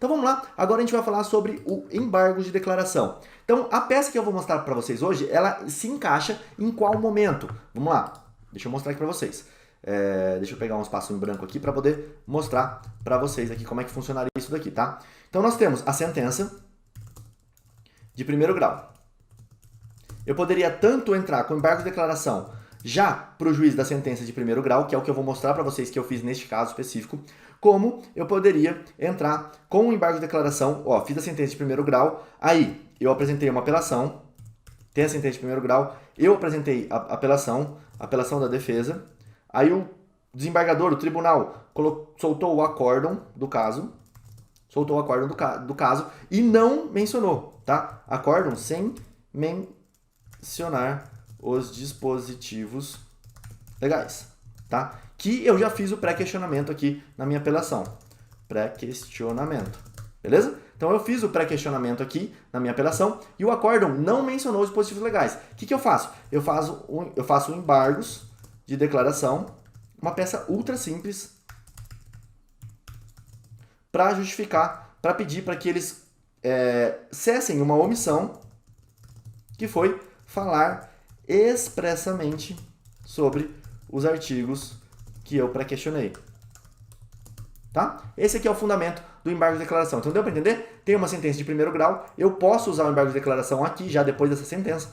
Então vamos lá, agora a gente vai falar sobre o embargo de declaração. Então a peça que eu vou mostrar para vocês hoje, ela se encaixa em qual momento? Vamos lá, deixa eu mostrar aqui para vocês. Deixa eu pegar um espaço em branco aqui para poder mostrar para vocês aqui como é que funcionaria isso daqui, tá? Então nós temos a sentença de primeiro grau. Eu poderia tanto entrar com embargo de declaração já para o juiz da sentença de primeiro grau, que é o que eu vou mostrar para vocês que eu fiz neste caso específico, como eu poderia entrar com o embargo de declaração, ó, fiz a sentença de primeiro grau, aí eu apresentei uma apelação, tem a sentença de primeiro grau, eu apresentei a apelação da defesa, aí o desembargador, o tribunal, soltou o acórdão do caso, e não mencionou, tá? Acórdão sem mencionar os dispositivos legais, tá? Que eu já fiz o pré-questionamento aqui na minha apelação. Pré-questionamento, beleza? Então eu fiz o pré-questionamento aqui na minha apelação e o acórdão não mencionou os dispositivos legais. O que eu faço? Eu faço embargos de declaração, uma peça ultra simples, para justificar, para pedir para que eles cessem uma omissão que foi falar expressamente sobre os artigos que eu pré-questionei. Tá? Esse aqui é o fundamento do embargo de declaração. Então deu para entender? Tem uma sentença de primeiro grau, eu posso usar o embargo de declaração aqui, já depois dessa sentença.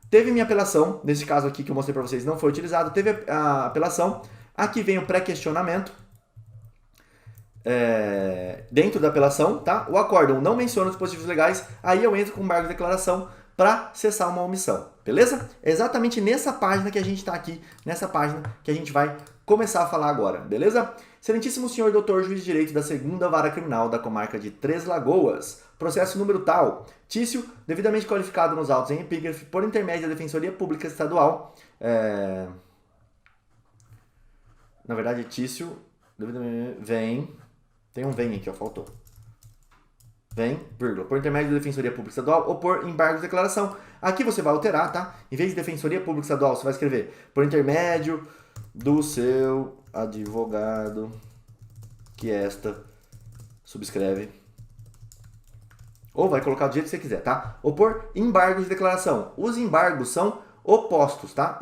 Teve minha apelação, nesse caso aqui que eu mostrei para vocês não foi utilizado, teve a apelação, aqui vem o pré-questionamento, dentro da apelação, tá? O acórdão não menciona os dispositivos legais, aí eu entro com o embargo de declaração para cessar uma omissão, beleza? É exatamente nessa página que a gente está aqui, nessa página que a gente vai começar a falar agora, beleza? Excelentíssimo senhor doutor juiz de direito da 2ª Vara Criminal da comarca de Três Lagoas, processo número tal, Tício, devidamente qualificado nos autos em epígrafe por intermédio da Defensoria Pública Estadual, na verdade Tício, tem um vem aqui, ó, faltou. Vírgula, por intermédio da Defensoria Pública Estadual ou por embargo de declaração. Aqui você vai alterar, tá? Em vez de Defensoria Pública Estadual, você vai escrever por intermédio do seu advogado que esta subscreve. Ou vai colocar do jeito que você quiser, tá? Ou por embargo de declaração. Os embargos são opostos, tá?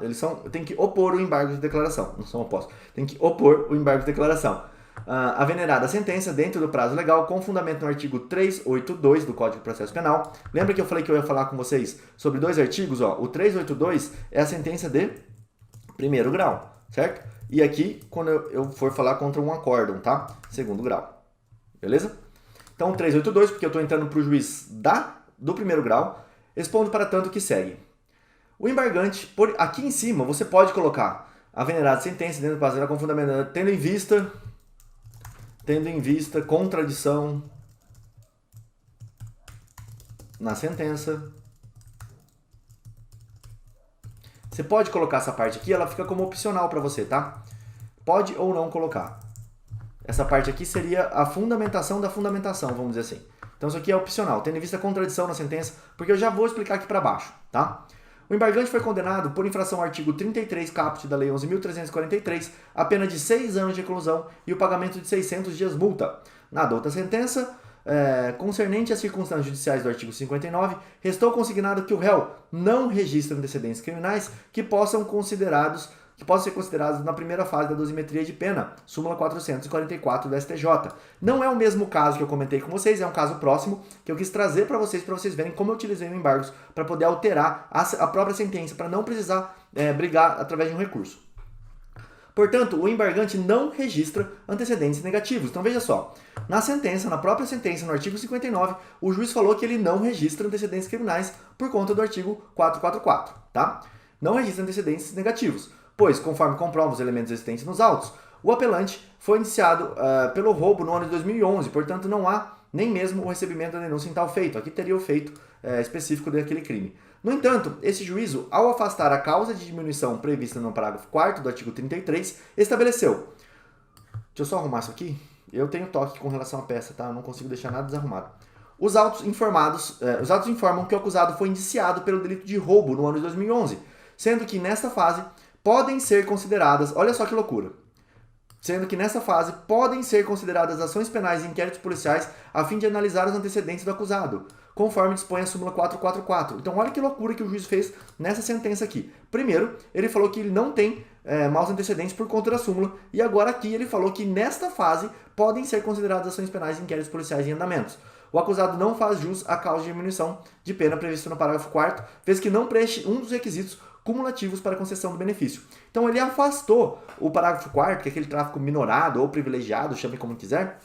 Tem que opor o embargo de declaração. Não são opostos. Tem que opor o embargo de declaração. A venerada sentença dentro do prazo legal com fundamento no artigo 382 do Código de Processo Penal. Lembra que eu falei que eu ia falar com vocês sobre dois artigos? Ó, o 382 é a sentença de primeiro grau, certo? E aqui, quando eu for falar contra um acórdão, tá? Segundo grau, beleza? Então, 382, porque eu estou entrando para o juiz do primeiro grau, respondo para tanto que segue. O embargante, aqui em cima, você pode colocar a venerada sentença dentro do prazo legal com fundamento, tendo em vista contradição na sentença. Você pode colocar essa parte aqui, ela fica como opcional para você, tá? Pode ou não colocar. Essa parte aqui seria a fundamentação da fundamentação, vamos dizer assim. Então isso aqui é opcional, tendo em vista contradição na sentença, porque eu já vou explicar aqui para baixo, tá? O embargante foi condenado por infração ao artigo 33 caput da Lei 11.343 a pena de 6 anos de reclusão e o pagamento de 600 dias multa. Na outra sentença, concernente às circunstâncias judiciais do artigo 59, restou consignado que o réu não registra antecedentes criminais que possam ser considerados na primeira fase da dosimetria de pena, súmula 444 do STJ. Não é o mesmo caso que eu comentei com vocês, é um caso próximo que eu quis trazer para vocês verem como eu utilizei o embargos para poder alterar a própria sentença, para não precisar brigar através de um recurso. Portanto, o embargante não registra antecedentes negativos. Então veja só, na própria sentença, no artigo 59, o juiz falou que ele não registra antecedentes criminais por conta do artigo 444, tá? Não registra antecedentes negativos, pois, conforme comprovam os elementos existentes nos autos, o apelante foi indiciado pelo roubo no ano de 2011, portanto não há nem mesmo o recebimento da denúncia em tal feito. Aqui teria o feito específico daquele crime. No entanto, esse juízo, ao afastar a causa de diminuição prevista no parágrafo 4º do artigo 33, estabeleceu... Deixa eu só arrumar isso aqui. Eu tenho toque com relação à peça, tá? Eu não consigo deixar nada desarrumado. Os autos informam que o acusado foi indiciado pelo delito de roubo no ano de 2011, sendo que nesta fase podem ser consideradas, olha só que loucura, sendo que nessa fase podem ser consideradas ações penais e inquéritos policiais a fim de analisar os antecedentes do acusado, conforme dispõe a súmula 444. Então, olha que loucura que o juiz fez nessa sentença aqui. Primeiro, ele falou que ele não tem maus antecedentes por conta da súmula, e agora aqui ele falou que nesta fase podem ser consideradas ações penais e inquéritos policiais em andamentos. O acusado não faz jus à causa de diminuição de pena prevista no parágrafo 4º, vez que não preenche um dos requisitos cumulativos para concessão do benefício. Então ele afastou o parágrafo 4º, que é aquele tráfico minorado ou privilegiado, chame como quiser,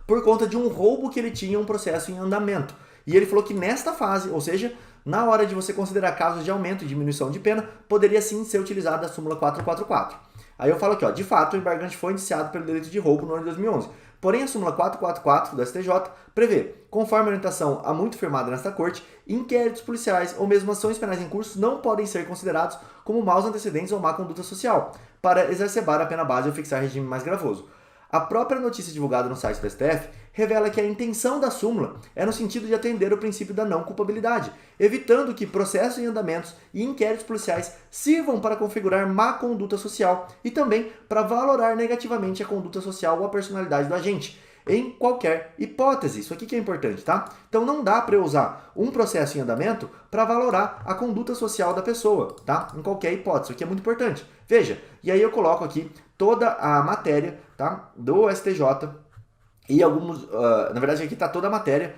por conta de um roubo que ele tinha um processo em andamento. E ele falou que nesta fase, ou seja, na hora de você considerar casos de aumento e diminuição de pena, poderia sim ser utilizada a súmula 444. Aí eu falo aqui, ó, de fato, o embargante foi indiciado pelo delito de roubo no ano de 2011. Porém, a súmula 444 do STJ prevê, conforme a orientação há muito firmada nesta corte, inquéritos policiais ou mesmo ações penais em curso não podem ser considerados como maus antecedentes ou má conduta social, para exacerbar a pena base ou fixar regime mais gravoso. A própria notícia divulgada no site do STF revela que a intenção da súmula é no sentido de atender o princípio da não culpabilidade, evitando que processos em andamentos e inquéritos policiais sirvam para configurar má conduta social e também para valorar negativamente a conduta social ou a personalidade do agente, em qualquer hipótese. Isso aqui que é importante, tá? Então não dá para eu usar um processo em andamento para valorar a conduta social da pessoa, tá? Em qualquer hipótese. Isso aqui é muito importante. Veja, e aí eu coloco aqui toda a matéria, tá, do STJ e alguns, na verdade aqui está toda a matéria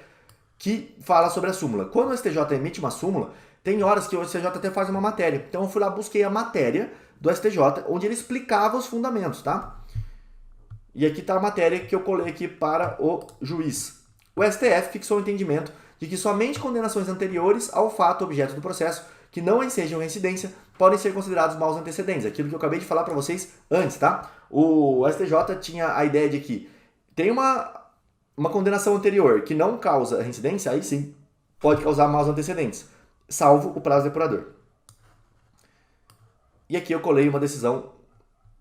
que fala sobre a súmula. Quando o STJ emite uma súmula, tem horas que o STJ até faz uma matéria. Então eu fui lá, busquei a matéria do STJ, onde ele explicava os fundamentos, tá? E aqui está a matéria que eu colei aqui para o juiz. O STF fixou o entendimento de que somente condenações anteriores ao fato objeto do processo, que não ensejam reincidência, podem ser considerados maus antecedentes. Aquilo que eu acabei de falar para vocês antes, tá? O STJ tinha a ideia de que tem uma condenação anterior que não causa reincidência, aí sim pode causar maus antecedentes, salvo o prazo depurador. E aqui eu colei uma decisão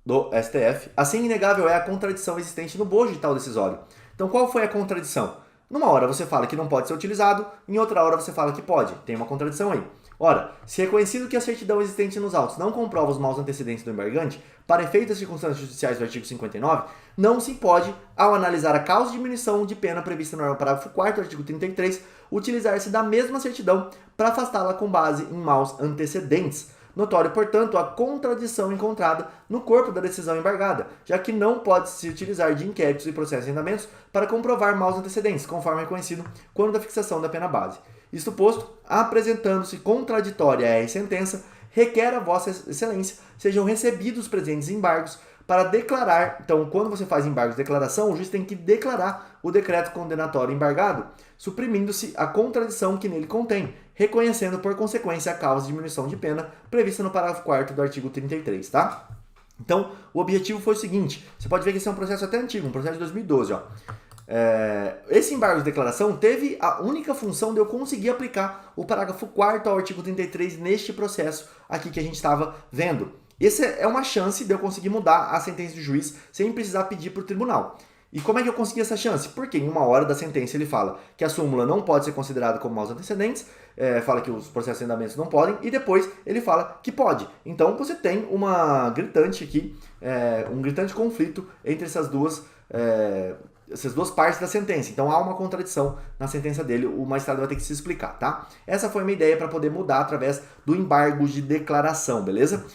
do STF. Assim, inegável é a contradição existente no bojo de tal decisório. Então, qual foi a contradição? Numa hora você fala que não pode ser utilizado, em outra hora você fala que pode. Tem uma contradição aí. Ora, se reconhecido que a certidão existente nos autos não comprova os maus antecedentes do embargante, para efeitos das circunstâncias judiciais do artigo 59, não se pode, ao analisar a causa de diminuição de pena prevista no parágrafo 4º do artigo 33, utilizar-se da mesma certidão para afastá-la com base em maus antecedentes. Notório, portanto, a contradição encontrada no corpo da decisão embargada, já que não pode se utilizar de inquéritos e processos em andamentos para comprovar maus antecedentes, conforme é conhecido quando da fixação da pena base. Isto posto, apresentando-se contraditória a sentença, requer a Vossa Excelência sejam recebidos os presentes embargos para declarar. Então, quando você faz embargos de declaração, o juiz tem que declarar o decreto condenatório embargado, suprimindo-se a contradição que nele contém, reconhecendo por consequência a causa de diminuição de pena prevista no parágrafo 4º do artigo 33, tá? Então, o objetivo foi o seguinte, você pode ver que esse é um processo até antigo, um processo de 2012, ó. Esse embargo de declaração teve a única função de eu conseguir aplicar o parágrafo 4º ao artigo 33 neste processo aqui que a gente estava vendo. Essa é uma chance de eu conseguir mudar a sentença do juiz sem precisar pedir para o tribunal. E como é que eu consegui essa chance? Porque em uma hora da sentença ele fala que a súmula não pode ser considerada como maus antecedentes, fala que os processos em andamento não podem, e depois ele fala que pode. Então você tem uma gritante aqui, um gritante conflito entre essas duas partes da sentença. Então há uma contradição na sentença dele, o magistrado vai ter que se explicar, tá? Essa foi a minha ideia para poder mudar através do embargo de declaração, beleza?